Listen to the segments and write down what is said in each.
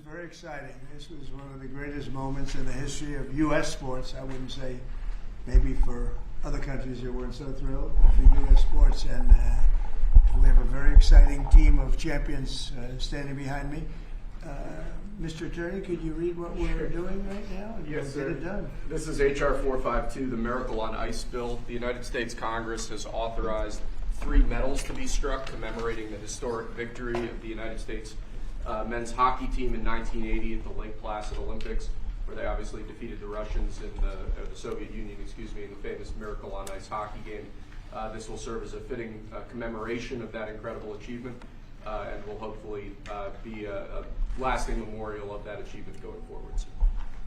very exciting. This was one of the greatest moments in the history of U.S. sports. I wouldn't say maybe for other countries they weren't so thrilled, but for U.S. sports. And we have a very exciting team of champions standing behind me. Mr. Attorney, could you read what we're doing right now? And yes, we'll sir. Get it done. This is H.R. 452, the Miracle on Ice bill. The United States Congress has authorized 3 medals to be struck commemorating the historic victory of the United States men's hockey team in 1980 at the Lake Placid Olympics, where they obviously defeated the Russians in the Soviet Union, in the famous Miracle on Ice hockey game. This will serve as a fitting commemoration of that incredible achievement, and will hopefully be a lasting memorial of that achievement going forward.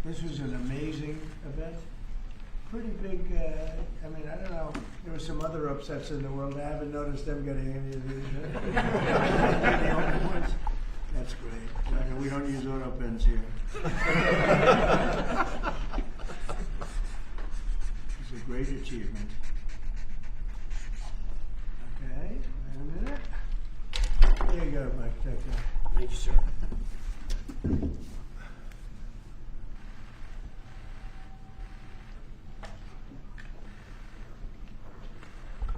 This was an amazing event. Pretty big, I mean, I don't know, there were some other upsets in the world. I haven't noticed them getting any of these. That's great. We don't use auto pens here. It's a great achievement. Okay, wait a minute. There you go, Mike. Take that. Thank you, sir.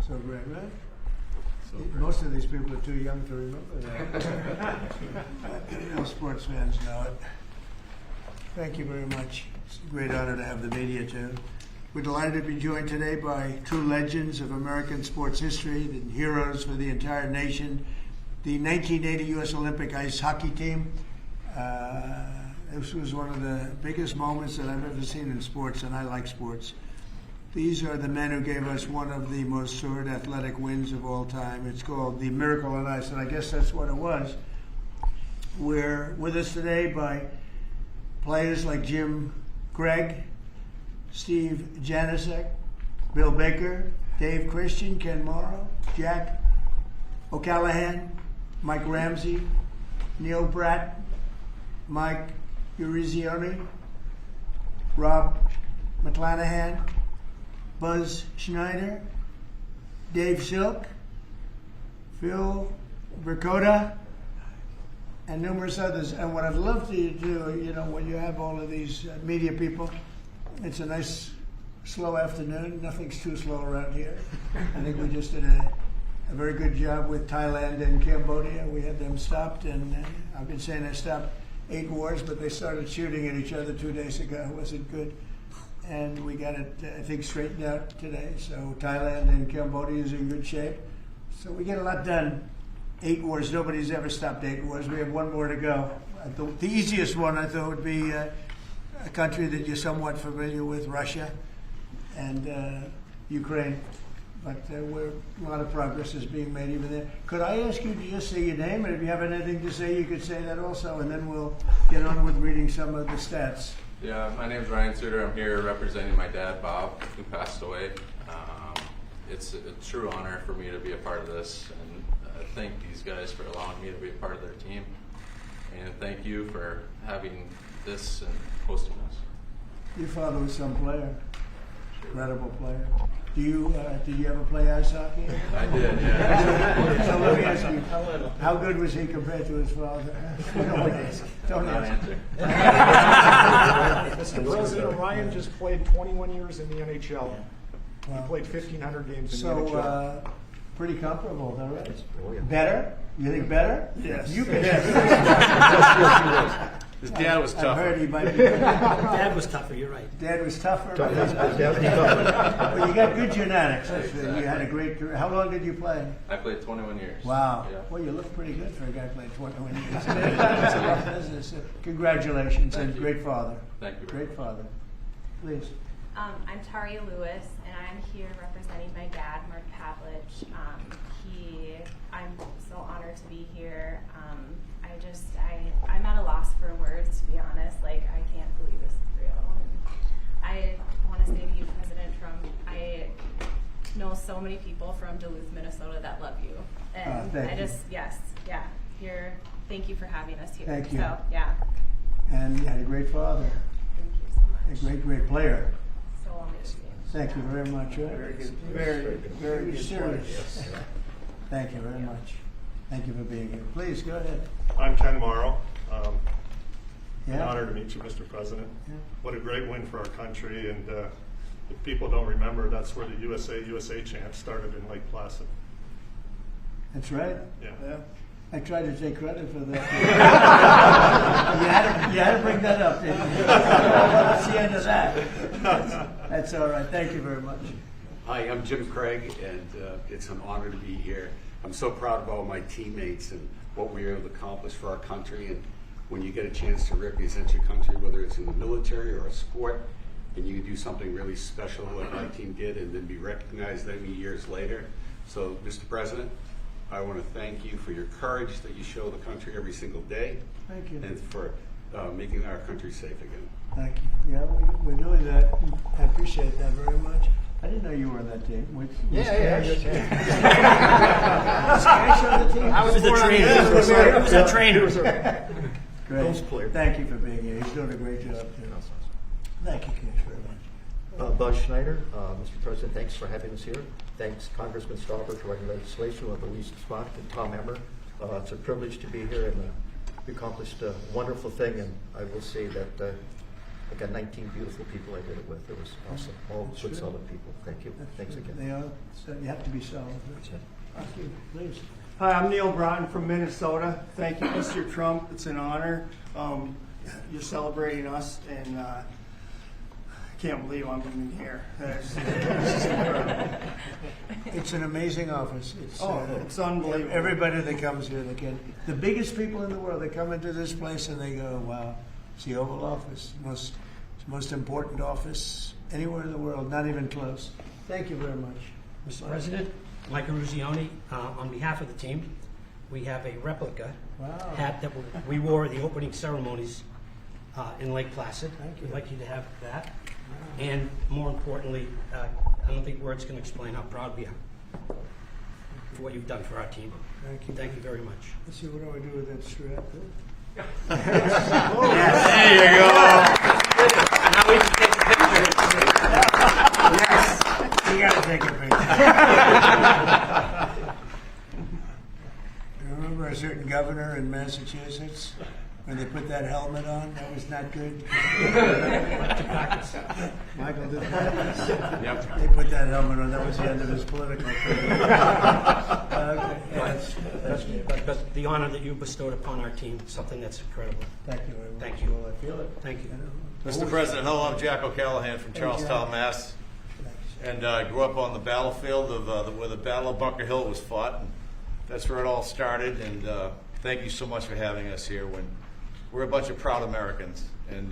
So great, right? Most of these people are too young to remember that. Most sports fans know it. Thank you very much. It's a great honor to have the media too. We're delighted to be joined today by true legends of American sports history, the heroes for the entire nation, the 1980 U.S. Olympic ice hockey team. This was one of the biggest moments that I've ever seen in sports, and I like sports. These are the men who gave us one of the most soared athletic wins of all time. It's called the Miracle on Ice, and I guess that's what it was. We're with us today by players like Jim Gregg, Steve Janicek, Bill Baker, Dave Christian, Ken Morrow, Jack O'Callahan, Mike Ramsey, Neil Bratt, Mike Urizioni, Rob McClanahan, Buzz Schneider, Dave Silk, Phil Vercoda, and numerous others. And what I'd love to do, you know, when you have all of these media people, it's a nice, slow afternoon. Nothing's too slow around here. I think we just did a very good job with Thailand and Cambodia. We had them stopped, and I've been saying I stopped 8 wars, but they started shooting at each other 2 days ago. It wasn't good. And we got it, I think, straightened out today. So Thailand and Cambodia is in good shape. So we get a lot done. 8 wars. Nobody's ever stopped 8 wars. We have 1 more to go. The easiest one, I thought, would be a country that you're somewhat familiar with, Russia and Ukraine. But a lot of progress is being made even there. Could I ask you to just say your name? And if you have anything to say, you could say that also. And then we'll get on with reading some of the stats. Yeah, my name's Ryan Suter. I'm here representing my dad, Bob, who passed away. It's a true honor for me to be a part of this, and thank these guys for allowing me to be a part of their team. And thank you for having this and hosting us. Your father was some player, incredible player. Did you ever play ice hockey? I did, yeah. So let me ask you, how good was he compared to his father? Don't answer. Mr. President, Ryan just played 21 years in the NHL. He played 1,500 games in the NHL. So, pretty comparable, though, right? Better? You think better? Yes. You can. His dad was I've tougher. heard he might be good. Dad was tougher, you're right. Dad was tougher. But you got good genetics. Exactly. You had a great career. How long did you play? I played 21 years. Wow. Yeah. Well, you look pretty good for a guy who played 21 years. That's a rough business. Congratulations, Thank and you. great father. Thank you very Great much. father. Please. I'm Taria Lewis, and I'm here representing my dad, Mark Pavlich. I'm so honored to be here. I'm at a loss for words, to be honest. Like, I can't believe this is real. And I want to say to you, President Trump, I know so many people from Duluth, Minnesota that love you. And thank you. Thank you for having us here. Thank you. So, yeah, And you had a great father, thank you so much. a great player. So amazing. Thank you very much. Very good. Very serious. Yes. Thank you very much. Thank you for being here. Please, go ahead. I'm Ken Morrow. An honor to meet you, Mr. President. Yeah. What a great win for our country. And if people don't remember, that's where the USA chant started in Lake Placid. That's right. Yeah. I tried to take credit for that. you had to bring that up, didn't you? That's the end of that. That's all right. Thank you very much. Hi, I'm Jim Craig, and it's an honor to be here. I'm so proud of all my teammates and what we were able to accomplish for our country. And when you get a chance to represent your country, whether it's in the military or a sport, and you can do something really special like my team did and then be recognized many years later. So, Mr. President, I want to thank you for your courage that you show the country every single day. Thank you. And for making our country safe again. Thank you. Yeah, we're doing that. I appreciate that very much. I didn't know you were on that team. Was Cash on the team? I was the trainer. I was a trainer. Great. Thank you for being here. He's doing a great job. Thank you, Cash, very much. Buzz Schneider, Mr. President, thanks for having us here. Thanks, Congressman Stauber, for writing legislation with Elise Spock and Tom Emmer. It's a privilege to be here, and we accomplished a wonderful thing. And I will say that I got 19 beautiful people I did it with. It was awesome. All good, solid people. Thank you. Thanks again. They are. So you have to be solid. That's it. Thank you. Please. Hi, I'm Neil Broughton from Minnesota. Thank you, Mr. Trump. It's an honor. You're celebrating us, and I can't believe I'm even here. It's an amazing office. It's unbelievable. Everybody that comes here, the biggest people in the world, they come into this place and they go, wow, it's the Oval Office. It's the most important office anywhere in the world, not even close. Thank you very much. Mr. President, Mike Ruzioni, on behalf of the team, we have a replica hat that we wore at the opening ceremonies in Lake Placid. Thank you. We'd like you to have that. And more importantly, I don't think words can explain how proud we are for what you've done for our team. Thank you. Thank you very much. Let's see, what do I do with that strap? There you go. Now we can take a picture. Yes, you got to take a picture. Remember a certain governor in Massachusetts when they put that helmet on? That was not good. Michael did practice. Yep. They put that helmet on. That was the end of his political career. But the honor that you bestowed upon our team is something that's incredible. Thank you very much. Thank you. Well, I feel it. Thank you. Mr. President, hello, I'm Jack O'Callahan from Charlestown, Mass. And I grew up on the battlefield of where the Battle of Bunker Hill was fought. And that's where it all started. And thank you so much for having us here. We're a bunch of proud Americans, and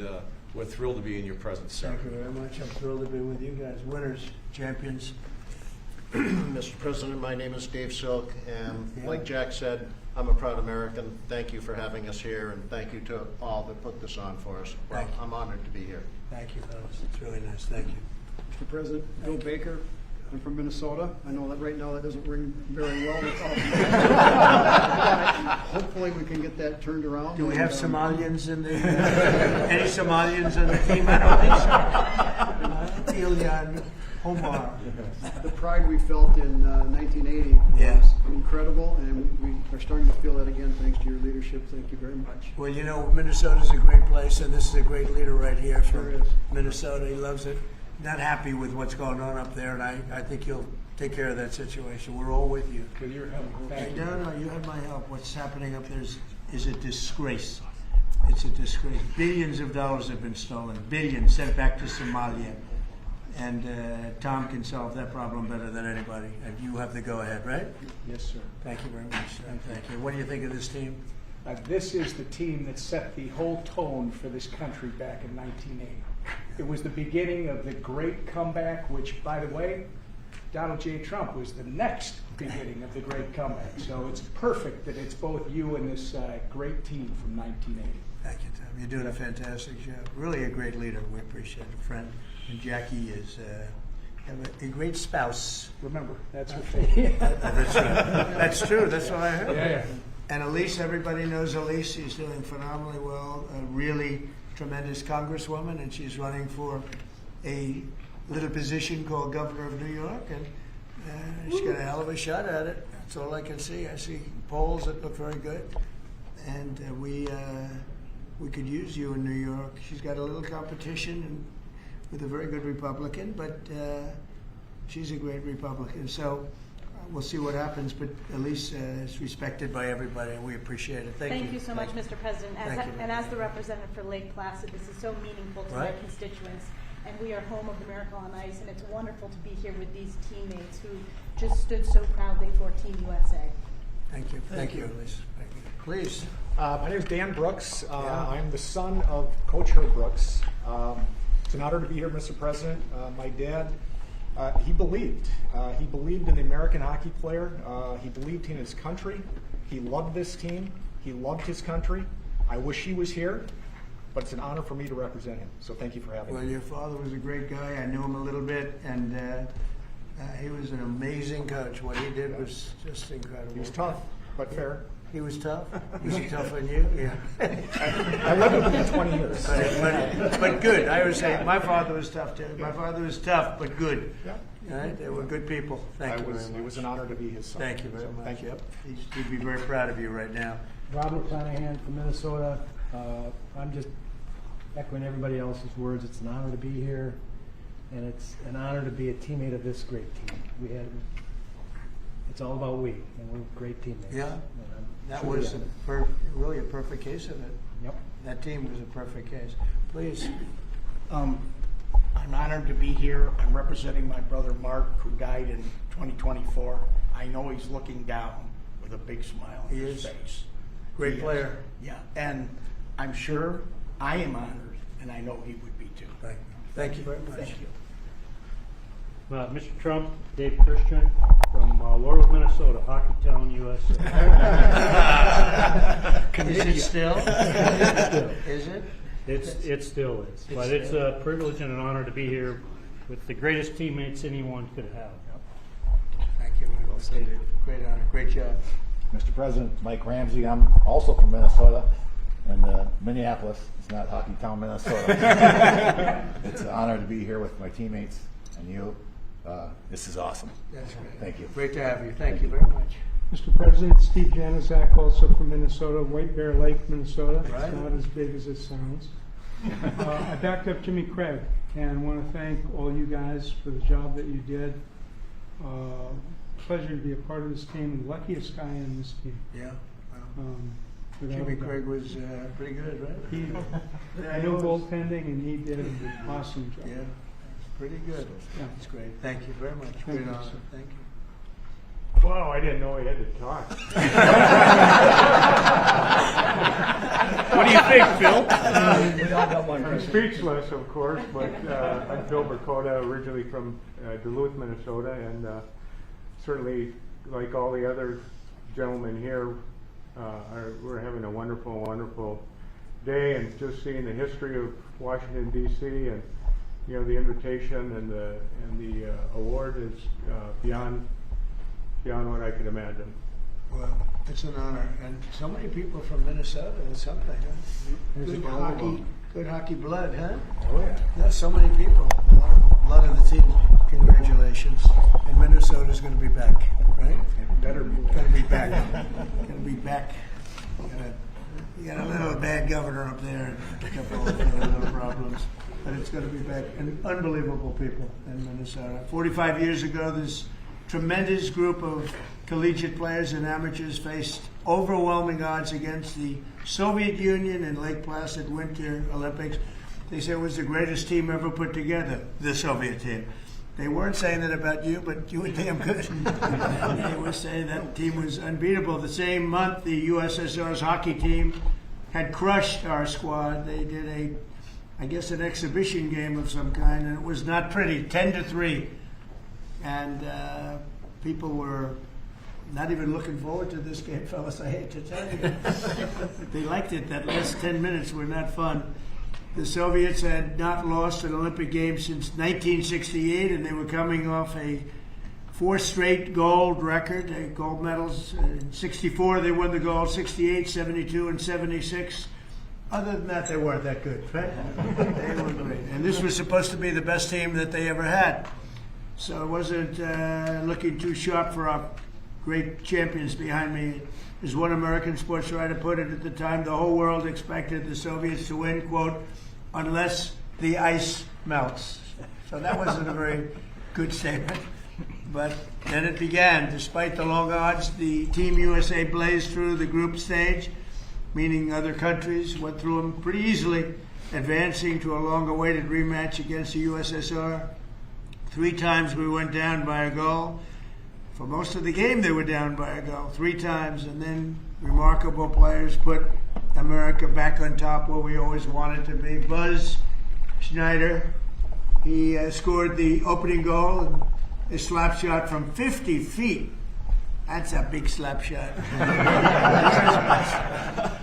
we're thrilled to be in your presence, sir. Thank you very much. I'm thrilled to be with you guys. Winners, champions. Mr. President, my name is Dave Silk, and like Jack said, I'm a proud American. Thank you for having us here, and thank you to all that put this on for us. Thank you. I'm honored to be here. Thank you, fellas. It's really nice. Thank you. Mr. President, Bill Baker. I'm from Minnesota. I know that right now that doesn't ring very well. Hopefully we can get that turned around. Do we have Somalians in the any Somalians in the team? I don't think so. Ilyan, Omar. The pride we felt in 1980 was incredible, and we are starting to feel that again thanks to your leadership. Thank you very much. Well, you know, Minnesota's a great place, and this is a great leader right here Sure from is. Minnesota. He loves it. Not happy with what's going on up there, and I think you'll take care of that situation. We're all with you. With your help. No, you have my help. What's happening up there is a disgrace. It's a disgrace. Billions of dollars have been stolen. Billions sent back to Somalia. And Tom can solve that problem better than anybody. And you have the go-ahead, right? Yes, sir. Thank you very much, sir. Thank you. What do you think of this team? This is the team that set the whole tone for this country back in 1980. It was the beginning of the great comeback, which, by the way, Donald J. Trump was the next beginning of the great comeback. So it's perfect that it's both you and this great team from 1980. Thank you, Tom. You're doing a fantastic job. Really a great leader. We appreciate it, friend. And Jackie is a great spouse. Remember, that's her favorite. That's right. That's true. That's what I heard. Yeah. And Elise, everybody knows Elise. She's doing phenomenally well. A really tremendous congresswoman, and she's running for a little position called governor of New York, and she's got a hell of a shot at it. That's all I can see. I see polls that look very good, and we we could use you in New York. She's got a little competition and with a very good Republican, but she's a great Republican. So we'll see what happens, but at least it's respected by everybody, and we appreciate it. Thank you so much, Mr. President. As the representative for Lake Placid, this is so meaningful to my constituents, and we are home of the Miracle on Ice, and it's wonderful to be here with these teammates who just stood so proudly for Team USA. Thank you. Thank you, Elise. Thank you. Please. My name is Dan Brooks. I'm the son of Coach Herb Brooks. It's an honor to be here, Mr. President. My dad, he believed. He believed in the American hockey player. He believed in his country. He loved this team. He loved his country. I wish he was here, but it's an honor for me to represent him. So thank you for having me. Well, your father was a great guy. I knew him a little bit, and he was an amazing coach. What he did was just incredible. He was tough, but fair. He was tough? Was he tough on you? Yeah. I lived with him for 20 years. But good. I would say my father was tough too. My father was tough, but good. Yeah. All right? They were good people. Thank you very much. It was an honor to be his son. Thank you very much. Thank you. He'd be very proud of you right now. Robert Flanagan from Minnesota. I'm just echoing everybody else's words. It's an honor to be here, and it's an honor to be a teammate of this great team. It's all about we, and we're great teammates. Yeah. That was really a perfect case of it. Yep. That team was a perfect case. Please. I'm honored to be here. I'm representing my brother Mark, who died in 2024. I know he's looking down with a big smile on his face. Great player. Yeah, and I'm sure I am honored, and I know he would be too. Thank you very much. Thank you. Mr. Trump, Dave Christian from Laurel, Minnesota, Hockeytown, USA. Is it still? Is it? It still is. But it's a privilege and an honor to be here with the greatest teammates anyone could have. Thank you. Well stated. Great honor. Great job. Mr. President, Mike Ramsey. I'm also from Minnesota, and Minneapolis. It's not Hockeytown, Minnesota. It's an honor to be here with my teammates and you. This is awesome. That's great. Thank you. Great to have you. Thank you very much. Mr. President, Steve Januzak, also from Minnesota, White Bear Lake, Minnesota. Right. It's not as big as it sounds. I backed up Jimmy Craig and want to thank all you guys for the job that you did. Pleasure to be a part of this team. The luckiest guy in this team. Yeah. Jimmy Craig was pretty good, right? I know goaltending, and he did an awesome job. Yeah. Pretty good. Yeah. That's great. Thank you very much. Thank Great you, honor. sir. Thank you. Wow, I didn't know he had to talk. What do you think, Phil? I'm speechless, of course, but I'm Phil Burkota, originally from Duluth, Minnesota, and certainly, like all the other gentlemen here, we're having a wonderful, wonderful day, and just seeing the history of Washington, D.C., and the invitation and the award is beyond what I could imagine. Well, it's an honor, and so many people from Minnesota. It's something. Huh? Good hockey blood, huh? Oh yeah. There's so many people. A lot of the team. Congratulations. And Minnesota's going to be back, right? Better be Going to be back. Going to be back. You got a little bad governor up there, and a couple of little problems. But it's going to be back. And unbelievable people in Minnesota. 45 years ago, this tremendous group of collegiate players and amateurs faced overwhelming odds against the Soviet Union in Lake Placid Winter Olympics. They said it was the greatest team ever put together, the Soviet team. They weren't saying that about you, but you were damn good. They were saying that team was unbeatable. The same month, the USSR's hockey team had crushed our squad. They did an exhibition game of some kind, and it was not pretty, 10-3. And people were not even looking forward to this game, fellas, I hate to tell you. They liked it. That last 10 minutes were not fun. The Soviets had not lost an Olympic game since 1968, and they were coming off a 4 straight gold record, gold medals. In 64, they won the gold, 68, 72, and 76. Other than that, they weren't that good, right? They were great. And this was supposed to be the best team that they ever had. So it wasn't looking too sharp for our great champions behind me. As one American sports writer put it at the time, the whole world expected the Soviets to win, quote, unless the ice melts. So that wasn't a very good statement. But then it began. Despite the long odds, the Team USA blazed through the group stage, meaning other countries went through them pretty easily, advancing to a long-awaited rematch against the USSR. 3 times we went down by a goal. For most of the game, they were down by a goal 3 times, and then remarkable players put America back on top where we always wanted to be. Buzz Schneider, he scored the opening goal, and a slap shot from 50 feet. That's a big slap shot.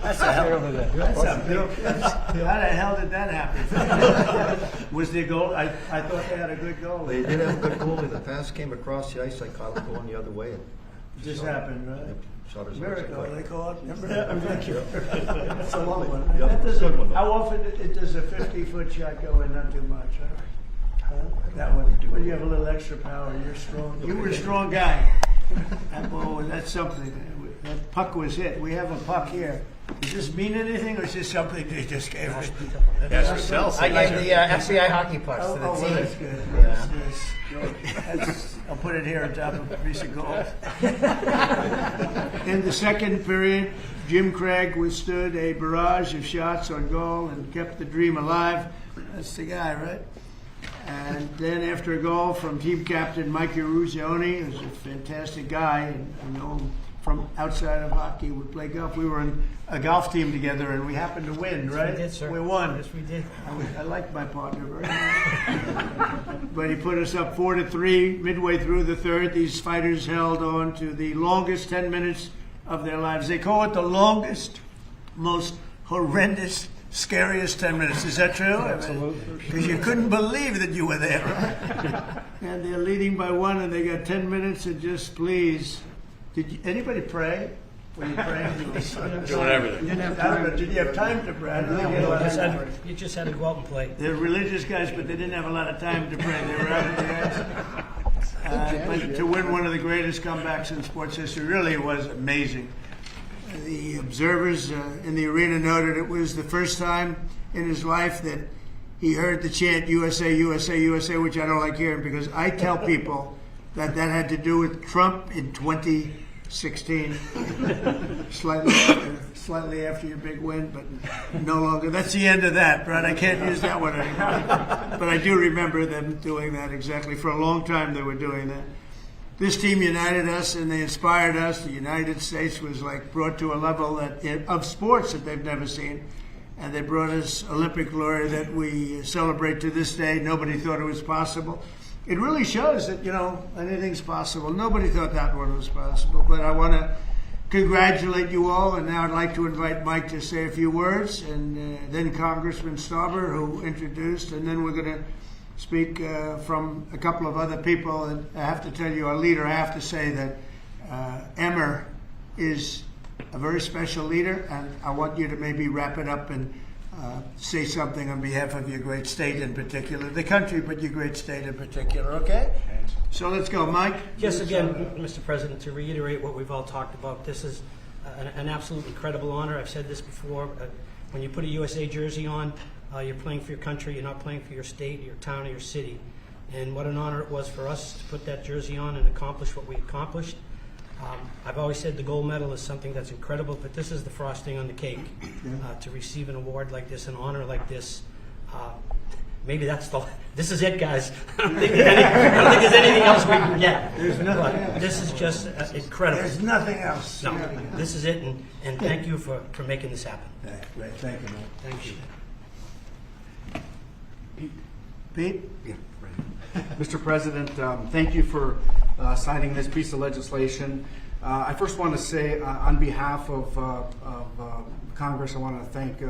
That's a hell of a how the hell did that happen? Was there a goal? I thought they had a good goal. They did have a good goalie. The pass came across the ice. I caught it going the other way. And Just happened, right? shot his Miracle, they call it. Remember? I'm not sure. That's a long one. Yep. That doesn't- Good one, though. How often does a 50-foot shot go in? Not too much, huh? That one. When you have a little extra power, you're strong. You were a strong guy. That's something. That puck was hit. We have a puck here. Does this mean anything, or is this something they just gave us? I gave the FBI hockey pucks to the Well, team. that's good. I'll put it here on top of a piece of gold. In the second period, Jim Craig withstood a barrage of shots on goal and kept the dream alive. That's the guy, right? And then after a goal from team captain Mike Eruzione, who's a fantastic guy, and I know him from outside of hockey, we play golf. We were in a golf team together, and we happened to win, right? We did, sir. We won. Yes, we did. I liked my partner very much. But he put us up 4-3 midway through the third. These fighters held on to the longest 10 minutes of their lives. They call it the longest, most horrendous, scariest 10 minutes. Is that true? Absolutely. Because you couldn't believe that you were there, right? And they're leading by 1, and they got 10 minutes, and just please. Anybody pray? Were you praying? Doing everything. Did you have time to pray? I don't think you had a lot of time. You just had to go out and play. They're religious guys, but they didn't have a lot of time to pray. They were out there. But to win one of the greatest comebacks in sports history really was amazing. The observers in the arena noted it was the first time in his life that he heard the chant USA, USA, USA, which I don't like hearing because I tell people that had to do with Trump in 2016, slightly after your big win, but no longer. That's the end of that, right? I can't use that one anymore. But I do remember them doing that exactly. For a long time they were doing that. This team united us and they inspired us. The United States was like brought to a level of sports that they've never seen. And they brought us Olympic glory that we celebrate to this day. Nobody thought it was possible. It really shows that, anything's possible. Nobody thought that one was possible. But I want to congratulate you all, and now I'd like to invite Mike to say a few words, and then Congressman Stauber, who introduced, and then we're going to speak from a couple of other people. And I have to tell you, our leader, I have to say that Emmer is a very special leader, and I want you to maybe wrap it up and say something on behalf of your great state in particular, the country, but your great state in particular, okay? So let's go, Mike. Yes, again, Mr. President, to reiterate what we've all talked about, this is an absolute incredible honor. I've said this before. When you put a USA jersey on, you're playing for your country. You're not playing for your state, your town, or your city. And what an honor it was for us to put that jersey on and accomplish what we accomplished. I've always said the gold medal is something that's incredible, but this is the frosting on the cake. To receive an award like this, an honor like this, maybe this is it, guys. I don't think there's anything else we can get. There's nothing else. This is just incredible. There's nothing else. No, this is it, and thank you for making this happen. Great, thank you, Mike. Thank you. Pete? Yeah, right. Mr. President, thank you for signing this piece of legislation. I first want to say, on behalf of Congress, I want to thank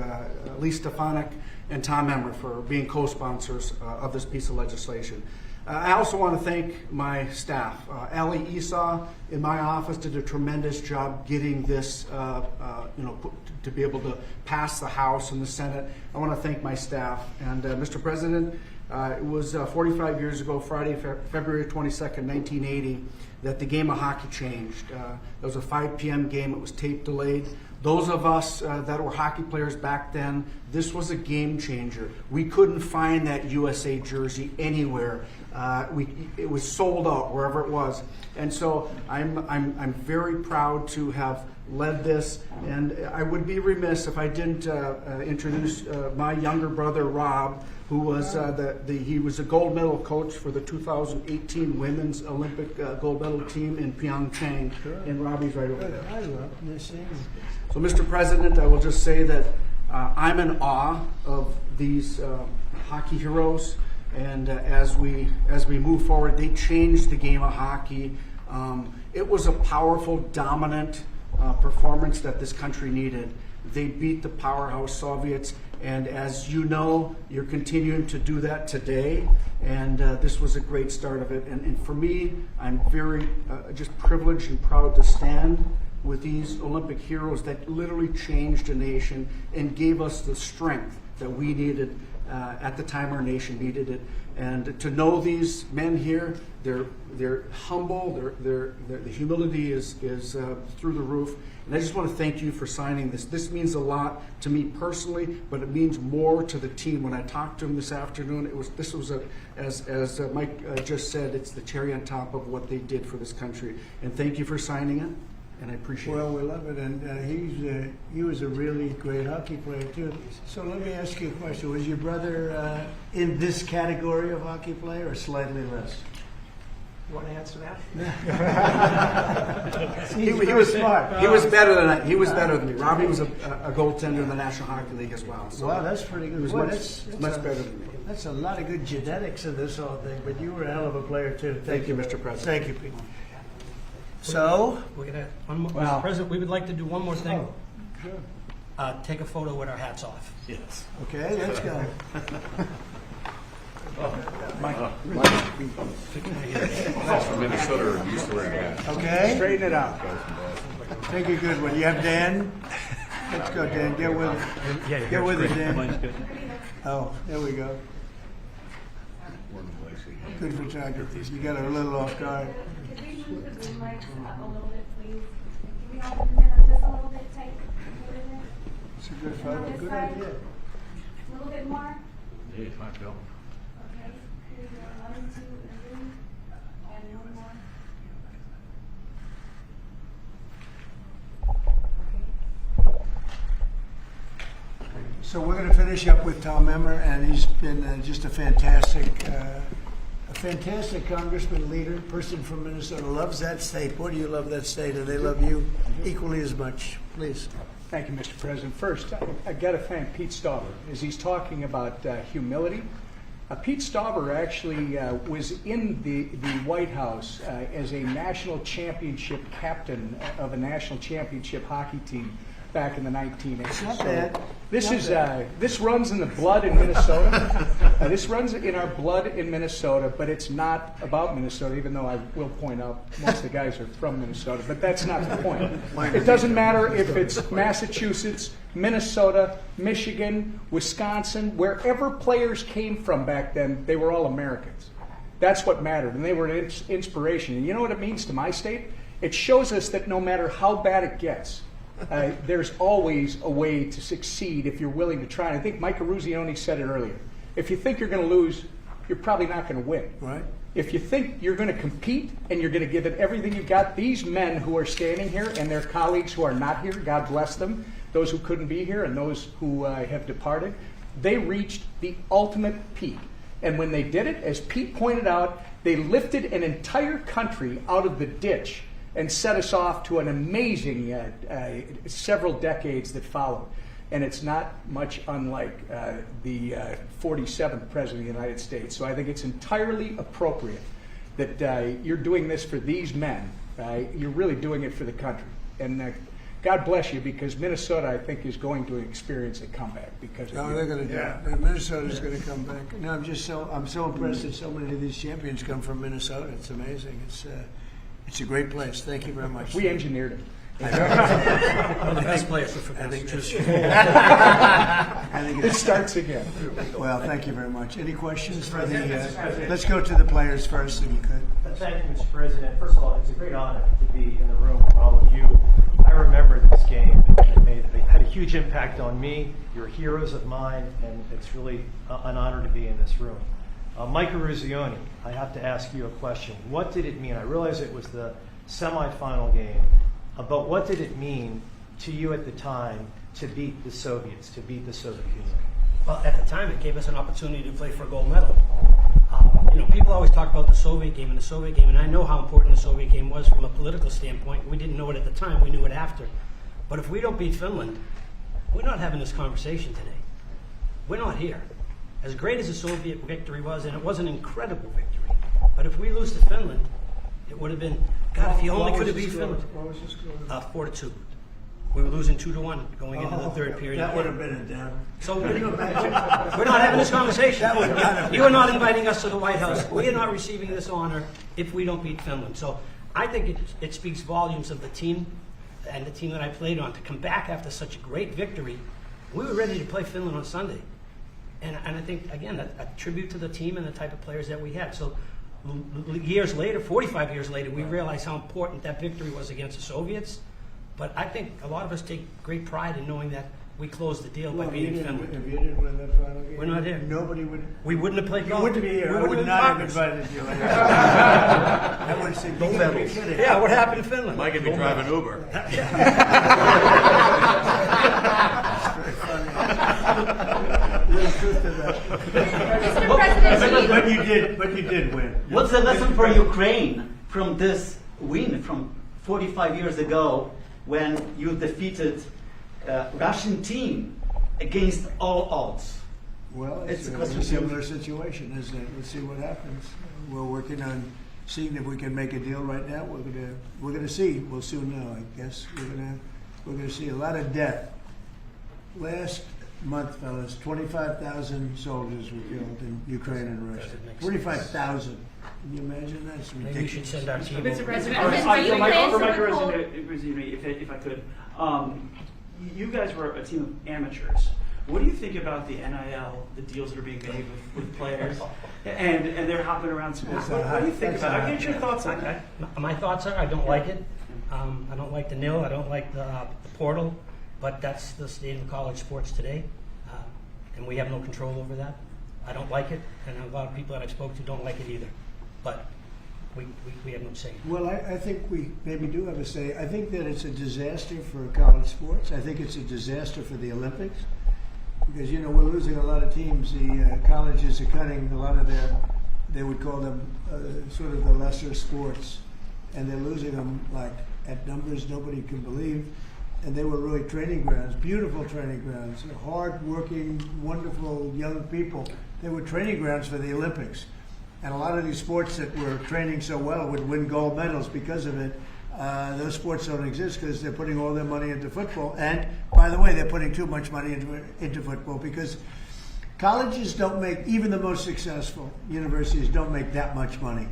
Lee Stefanik and Tom Emmer for being co-sponsors of this piece of legislation. I also want to thank my staff. Ali Esau in my office did a tremendous job getting this, to be able to pass the House and the Senate. I want to thank my staff. And Mr. President, It was 45 years ago, Friday, February 22nd, 1980, that the game of hockey changed. It was a 5 p.m. game. It was tape delayed. Those of us that were hockey players back then, this was a game changer. We couldn't find that USA jersey anywhere. It was sold out wherever it was. And so I'm very proud to have led this, and I would be remiss if I didn't introduce my younger brother Rob, who was he was a gold medal coach for the 2018 Women's Olympic gold medal team in Pyeongchang, and Robbie's right over there. I love this thing. So, Mr. President, I will just say that I'm in awe of these hockey heroes, and as we move forward, they changed the game of hockey. It was a powerful, dominant performance that this country needed. They beat the powerhouse Soviets, and as you know, you're continuing to do that today, and this was a great start of it. And for me, I'm very just privileged and proud to stand with these Olympic heroes that literally changed a nation and gave us the strength that we needed at the time our nation needed it. And to know these men here, they're humble, the humility is through the roof. And I just want to thank you for signing this. This means a lot to me personally, but it means more to the team. When I talked to them this afternoon, as Mike just said, it's the cherry on top of what they did for this country. And thank you for signing it, and I appreciate it. Well, we love it, and he was a really great hockey player too. So let me ask you a question: was your brother in this category of hockey player, or slightly less? You want to answer that? he was smart. He was better than He was better than me. Robbie was a goaltender in the National Hockey League as well. So wow, that's pretty good. He was much better than me. That's a lot of good genetics in this whole thing. But you were a hell of a player too. Thank you, Mr. President. Thank you, Pete. So we're gonna, Mr. President, we would like to do one more thing. Sure. Take a photo with our hats off. Yes. Okay, let's go. That's from Minnesota, or used to wearing hats. Okay. Straighten it out. Take a good one. You have Dan? Let's go, Dan. Get with it. Yeah, Get with it, Dan. Mine's good. Oh, there we go. Good photography. You got a little off guard. Could we move the boom mics up a little bit, please? Can we all bring it up just a little bit tight? It's a good photo. Good idea. A little bit more? Yeah, fine, Bill. Okay. Here we go. 1, 2, and 3. And one more. So we're going to finish up with Tom Emmer, and he's been just a fantastic congressman, leader, person from Minnesota. Loves that state. Boy, do you love that state, and they love you equally as much. Please. Thank you, Mr. President. First, I got to thank Pete Stauber as he's talking about humility. Pete Stauber actually was in the White House as a national championship captain of a national championship hockey team back in the 1980s. Not bad. This runs in the blood in Minnesota. This runs in our blood in Minnesota, but it's not about Minnesota, even though I will point out most of the guys are from Minnesota, but that's not the point. It doesn't matter if it's Massachusetts, Minnesota, Michigan, Wisconsin, wherever players came from back then, they were all Americans. That's what mattered, and they were an inspiration. And you know what it means to my state? It shows us that no matter how bad it gets, there's always a way to succeed if you're willing to try. And I think Mike Eruzione said it earlier. If you think you're going to lose, you're probably not going to win. Right. If you think you're going to compete and you're going to give it everything you've got, these men who are standing here and their colleagues who are not here, God bless them, those who couldn't be here and those who have departed, they reached the ultimate peak. And when they did it, as Pete pointed out, they lifted an entire country out of the ditch and set us off to an amazing several decades that followed. And it's not much unlike the 47th President of the United States. So I think it's entirely appropriate that you're doing this for these men. You're really doing it for the country. And God bless you, because Minnesota, I think, is going to experience a comeback because of you. They're going to do it. Minnesota's going to come back. No, I'm so impressed that so many of these champions come from Minnesota. It's amazing. It's a great place. Thank you very much. We engineered it. One of the best players for I think just. It starts again. Well, thank you very much. Any questions for the? Let's go to the players first, if you could. Thank you, Mr. President. First of all, it's a great honor to be in the room with all of you. I remember this game, and it had a huge impact on me. You're heroes of mine, and it's really an honor to be in this room. Mike Ruzioni, I have to ask you a question. What did it mean? I realize it was the semifinal game, but what did it mean to you at the time to beat the Soviets, to beat the Soviet Union? Well, at the time, it gave us an opportunity to play for a gold medal. People always talk about the Soviet game, and I know how important the Soviet game was from a political standpoint. We didn't know it at the time, we knew it after. But if we don't beat Finland, we're not having this conversation today. We're not here. As great as the Soviet victory was, and it was an incredible victory, but if we lose to Finland, it would have been, God, if you only could have beat Finland. What was the score? 4-2. We were losing 2-1 going into the third period. That would have been a down. So we're not having this conversation. You are not inviting us to the White House. We are not receiving this honor if we don't beat Finland. So I think it speaks volumes of the team and the team that I played on to come back after such a great victory. We were ready to play Finland on Sunday. And I think, again, a tribute to the team and the type of players that we had. So years later, 45 years later, we realized how important that victory was against the Soviets. But I think a lot of us take great pride in knowing that we closed the deal by beating Finland. If you didn't win that final game, we're not here. Nobody would. We wouldn't have played golf. You wouldn't be here. I would not have invited you. I would have said, gold medals. Yeah, what happened in Finland? Mike could be driving Uber. There's truth to that. But you did win. What's the lesson for Ukraine from this win from 45 years ago when you defeated Russian team against all odds? Well, it's a similar situation, isn't it? Let's see what happens. We're working on seeing if we can make a deal right now. We're gonna see. We'll soon know, I guess. We're gonna see a lot of death. Last month, fellas, 25,000 soldiers were killed in Ukraine and Russia. 25,000. Can you imagine that? It's ridiculous. Maybe we should send our team. Mr. President, if I could, you guys were a team of amateurs. What do you think about the NIL, the deals that are being made with players, and they're hopping around schools? What do you think about it? I'll get your thoughts on that. My thoughts are I don't like it. I don't like the nil. I don't like the portal. But that's the state of college sports today, and we have no control over that. I don't like it, and a lot of people that I spoke to don't like it either. But we have no say. Well, I think we maybe do have a say. I think that it's a disaster for college sports. I think it's a disaster for the Olympics because, we're losing a lot of teams. The colleges are cutting a lot of they would call them sort of the lesser sports, and they're losing them like at numbers nobody can believe. And they were really training grounds, beautiful training grounds, hard-working, wonderful young people. They were training grounds for the Olympics. And a lot of these sports that were training so well would win gold medals because of it. Those sports don't exist because they're putting all their money into football. And, by the way, they're putting too much money into football because colleges don't make, even the most successful universities don't make that much money.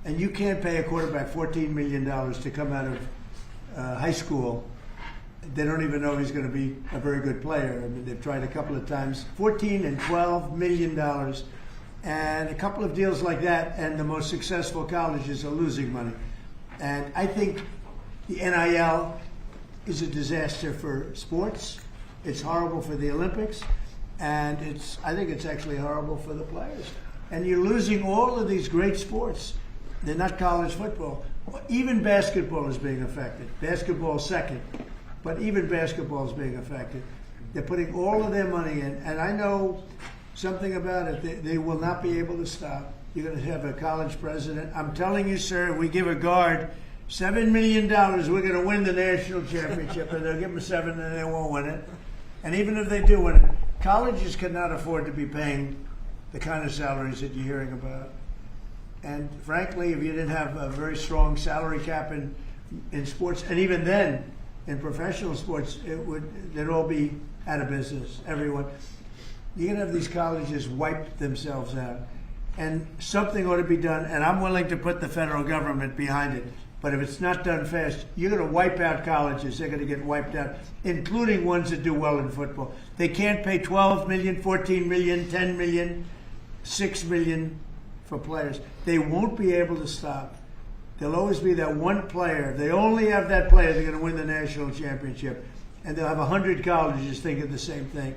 And you can't pay a quarterback $14 million to come out of high school. They don't even know he's going to be a very good player. I mean, they've tried a couple of times. $14 and $12 million. And a couple of deals like that, and the most successful colleges are losing money. And I think the NIL is a disaster for sports. It's horrible for the Olympics. And I think it's actually horrible for the players. And you're losing all of these great sports. They're not college football. Even basketball is being affected. Basketball second. But even basketball is being affected. They're putting all of their money in. And I know something about it. They will not be able to stop. You're going to have a college president. I'm telling you, sir, we give a guard $7 million. We're going to win the national championship. And they'll give them $7 and they won't win it. And even if they do win it, colleges cannot afford to be paying the kind of salaries that you're hearing about. And frankly, if you didn't have a very strong salary cap in sports, and even then, in professional sports, they'd all be out of business, everyone. You're going to have these colleges wipe themselves out. And something ought to be done, and I'm willing to put the federal government behind it. But if it's not done fast, you're going to wipe out colleges. They're going to get wiped out, including ones that do well in football. They can't pay $12 million, $14 million, $10 million, $6 million for players. They won't be able to stop. There'll always be that one player. They only have that player. They're going to win the national championship. And they'll have 100 colleges thinking the same thing.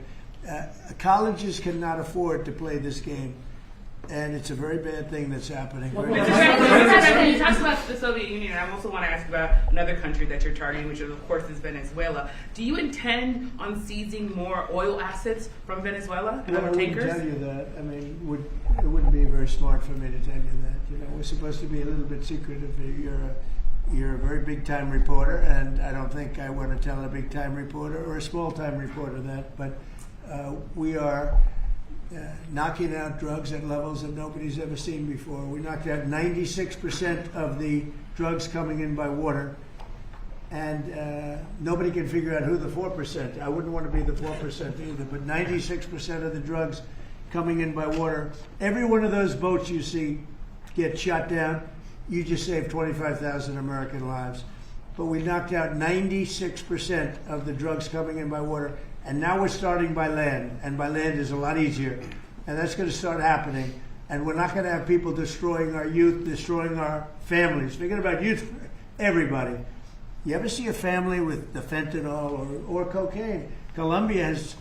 Colleges cannot afford to play this game. And it's a very bad thing that's happening. Mr. President, you talked about the Soviet Union, and I also want to ask about another country that you're targeting, which of course is Venezuela. Do you intend on seizing more oil assets from Venezuela and other tankers? I wouldn't tell you that. I mean, it wouldn't be very smart for me to tell you that. You know, we're supposed to be a little bit secretive. You're a very big-time reporter, and I don't think I want to tell a big-time reporter or a small-time reporter that. But we are knocking out drugs at levels that nobody's ever seen before. We knocked out 96% of the drugs coming in by water, and nobody can figure out who the 4%. I wouldn't want to be the 4% either, but 96% of the drugs coming in by water. Every one of those boats you see get shot down, you just saved 25,000 American lives. But we knocked out 96% of the drugs coming in by water. And now we're starting by land, and by land is a lot easier. And that's going to start happening. And we're not going to have people destroying our youth, destroying our families. Forget about youth, everybody. You ever see a family with the fentanyl or cocaine? Colombia has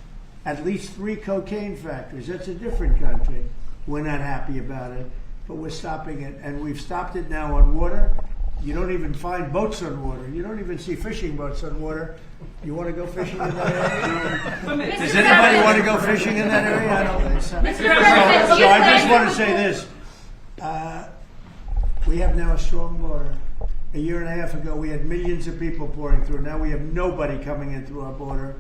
at least 3 cocaine factories. That's a different country. We're not happy about it, but we're stopping it. And we've stopped it now on water. You don't even find boats on water. You don't even see fishing boats on water. You want to go fishing in that area? Does anybody want to go fishing in that area? I don't think so. So I just want to say this. We have now a strong border. A year and a half ago, we had millions of people pouring through. Now we have nobody coming in through our border.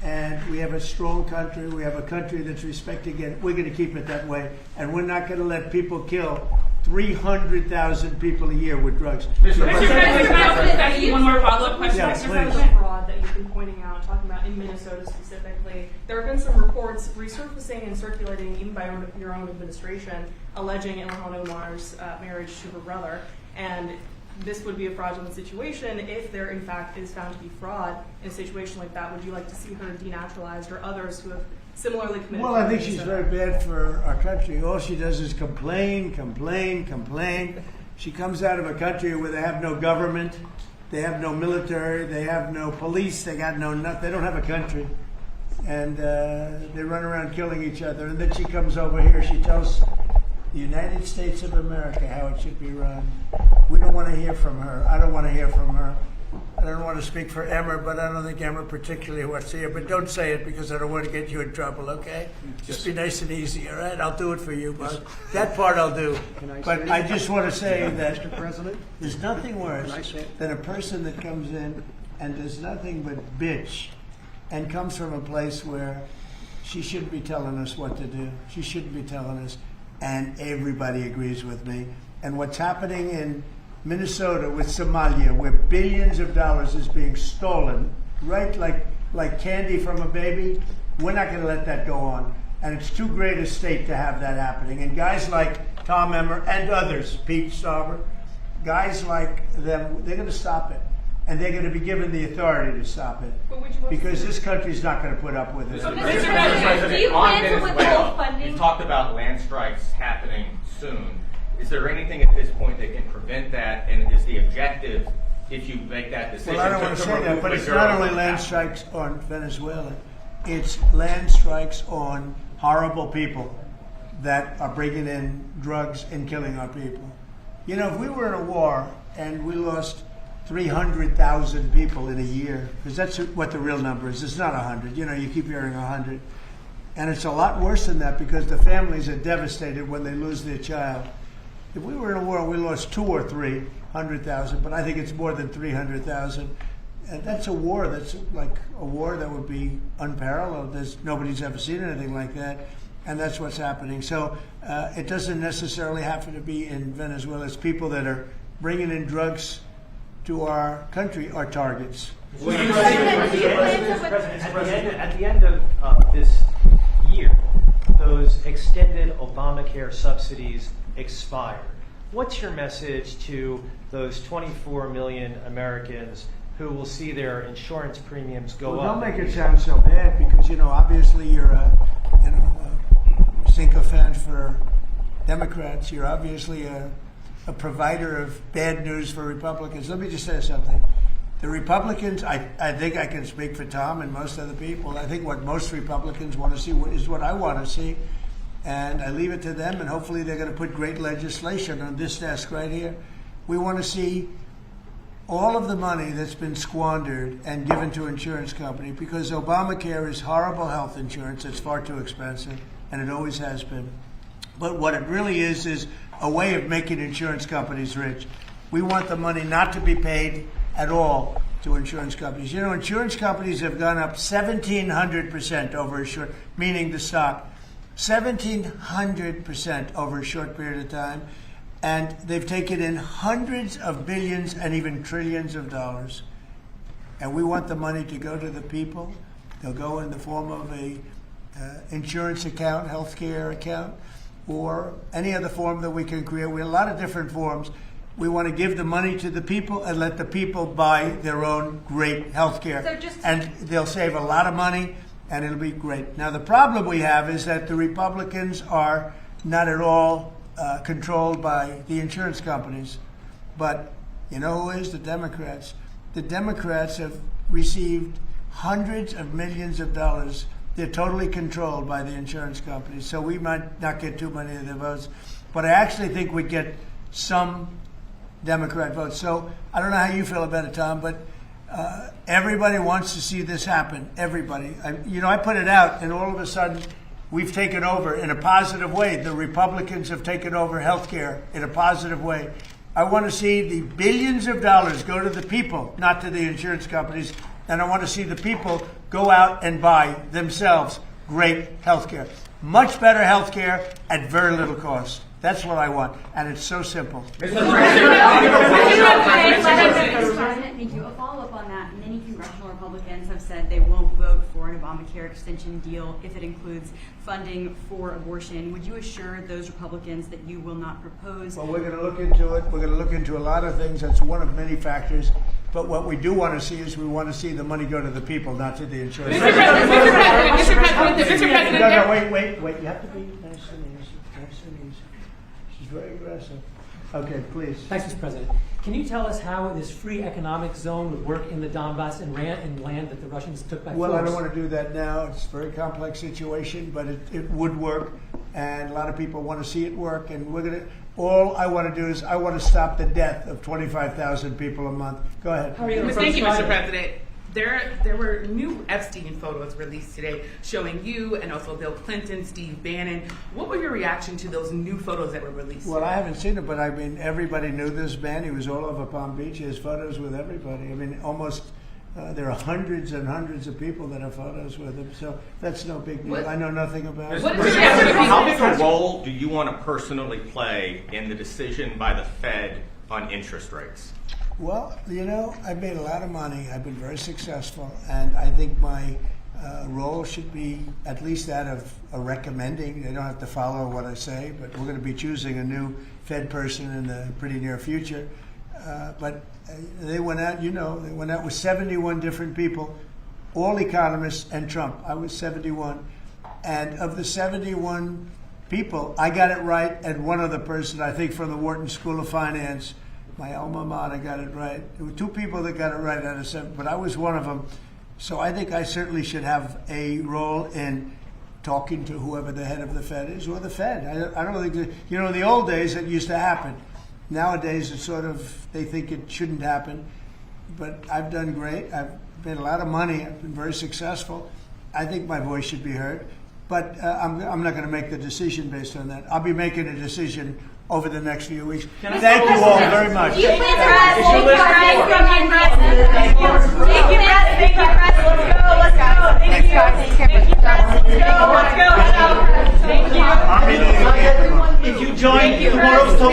And we have a strong country. We have a country that's respected. And we're going to keep it that way. And we're not going to let people kill 300,000 people a year with drugs. Mr. President, one more follow-up question. Yes, Mr. President, fraud that you've been pointing out, talking about in Minnesota specifically. There have been some reports resurfacing and circulating, even by your own administration, alleging Ilhan Omar's marriage to her brother. And this would be a fraudulent situation if there, in fact, is found to be fraud in a situation like that. Would you like to see her denaturalized or others who have similarly committed? Well, I think she's very bad for our country. All she does is complain, complain, complain. She comes out of a country where they have no government, they have no military, they have no police, they got no nothing. They don't have a country, and they run around killing each other. And then she comes over here. She tells the United States of America how it should be run. We don't want to hear from her. I don't want to hear from her. I don't want to speak for Emmer, but I don't think Emmer particularly wants to hear. But don't say it because I don't want to get you in trouble, okay? Just be nice and easy, all right? I'll do it for you, but that part I'll do. But I just want to say that Mr. President, there's nothing worse than a person that comes in and does nothing but bitch and comes from a place where she shouldn't be telling us what to do. She shouldn't be telling us. And everybody agrees with me. And what's happening in Minnesota with Somalia, where billions of dollars is being stolen, right, like candy from a baby, we're not going to let that go on. And it's too great a state to have that happening. And guys like Tom Emmer and others, Pete Stauber, guys like them, they're going to stop it. And they're going to be given the authority to stop it. Because this country's not going to put up with it. Mr. President, do you plan to withhold funding? You've talked about land strikes happening soon. Is there anything at this point that can prevent that? And is the objective, if you make that decision? Well, I don't want to say that, but it's not only land strikes on Venezuela. It's land strikes on horrible people that are bringing in drugs and killing our people. You know, if we were in a war and we lost 300,000 people in a year, because that's what the real number is. It's not 100. You know, you keep hearing 100. And it's a lot worse than that because the families are devastated when they lose their child. If we were in a war, we lost 200,000 or 300,000, but I think it's more than 300,000. And that's a war that's like a war that would be unparalleled. Nobody's ever seen anything like that. And that's what's happening. So it doesn't necessarily have to be in Venezuela. It's people that are bringing in drugs to our country are targets. At the end of this year, those extended Obamacare subsidies expire. what's your message to those 24 million Americans who will see their insurance premiums go Well, up? don't make it sound so bad because, you know, obviously you're a sycophant for Democrats. You're obviously a provider of bad news for Republicans. Let me just say something. The Republicans, I think I can speak for Tom and most other people. I think what most Republicans want to see is what I want to see. And I leave it to them, and hopefully they're going to put great legislation on this desk right here. We want to see all of the money that's been squandered and given to insurance companies, because Obamacare is horrible health insurance. It's far too expensive, and it always has been. But what it really is a way of making insurance companies rich. We want the money not to be paid at all to insurance companies. You know, insurance companies have gone up 1,700% over a short, meaning the stock, 1,700% over a short period of time. And they've taken in hundreds of billions and even trillions of dollars. And we want the money to go to the people. They'll go in the form of a insurance account, healthcare account, or any other form that we can create. We have a lot of different forms. We want to give the money to the people and let the people buy their own great healthcare. And they'll save a lot of money, and it'll be great. Now, the problem we have is that the Republicans are not at all controlled by the insurance companies. But you know who is? The Democrats. The Democrats have received hundreds of millions of dollars. They're totally controlled by the insurance companies. So we might not get too many of their votes. But I actually think we'd get some Democrat votes. So I don't know how you feel about it, Tom, but everybody wants to see this happen. Everybody. I put it out, and all of a sudden, we've taken over in a positive way. The Republicans have taken over health care in a positive way. I want to see the billions of dollars go to the people, not to the insurance companies. And I want to see the people go out and buy themselves great health care. Much better health care at very little cost. That's what I want. And it's so simple. Mr. President, thank you. A follow-up on that. Many congressional Republicans have said they won't vote for an Obamacare extension deal if it includes funding for abortion. Would you assure those Republicans that you will not propose? Well, we're going to look into it. We're going to look into a lot of things. That's one of many factors. But what we do want to see is we want to see the money go to the people, not to the insurance. Mr. President. No, wait. You have to be nice and easy. Nice and easy. She's very aggressive. Okay, please. Thanks, Mr. President. Can you tell us how this free economic zone would work in the Donbas and land that the Russians took by force? Well, I don't want to do that now. It's a very complex situation, but it would work, and a lot of people want to see it work. And all I want to do is I want to stop the death of 25,000 people a month. Go ahead. Thank you, Mr. President. There were new Epstein photos released today showing you and also Bill Clinton, Steve Bannon. What was your reaction to those new photos that were released? Well, I haven't seen it, but I mean, everybody knew this man. He was all over Palm Beach. He has photos with everybody. I mean, almost there are hundreds and hundreds of people that have photos with him. So that's no big deal. I know nothing about it. How big a role do you want to personally play in the decision by the Fed on interest rates? Well, I've made a lot of money. I've been very successful, and I think my role should be at least that of a recommending. They don't have to follow what I say, but we're going to be choosing a new Fed person in the pretty near future. But they went out, they went out with 71 different people, all economists and Trump. I was 71. And of the 71 people, I got it right, and one other person, I think from the Wharton School of Finance, my alma mater, got it right. There were two people that got it right out of 7, but I was one of them. So I think I certainly should have a role in talking to whoever the head of the Fed is, or the Fed. I don't think that, in the old days it used to happen. Nowadays it's sort of, they think it shouldn't happen. But I've done great. I've made a lot of money. I've been very successful. I think my voice should be heard. But I'm not going to make the decision based on that. I'll be making a decision over the next few weeks. Thank you all very much. Thank you, Brett. Thank you, Brett. Thank you, Brett. Let's go. Thank you. Let's go. If you join tomorrow's talk,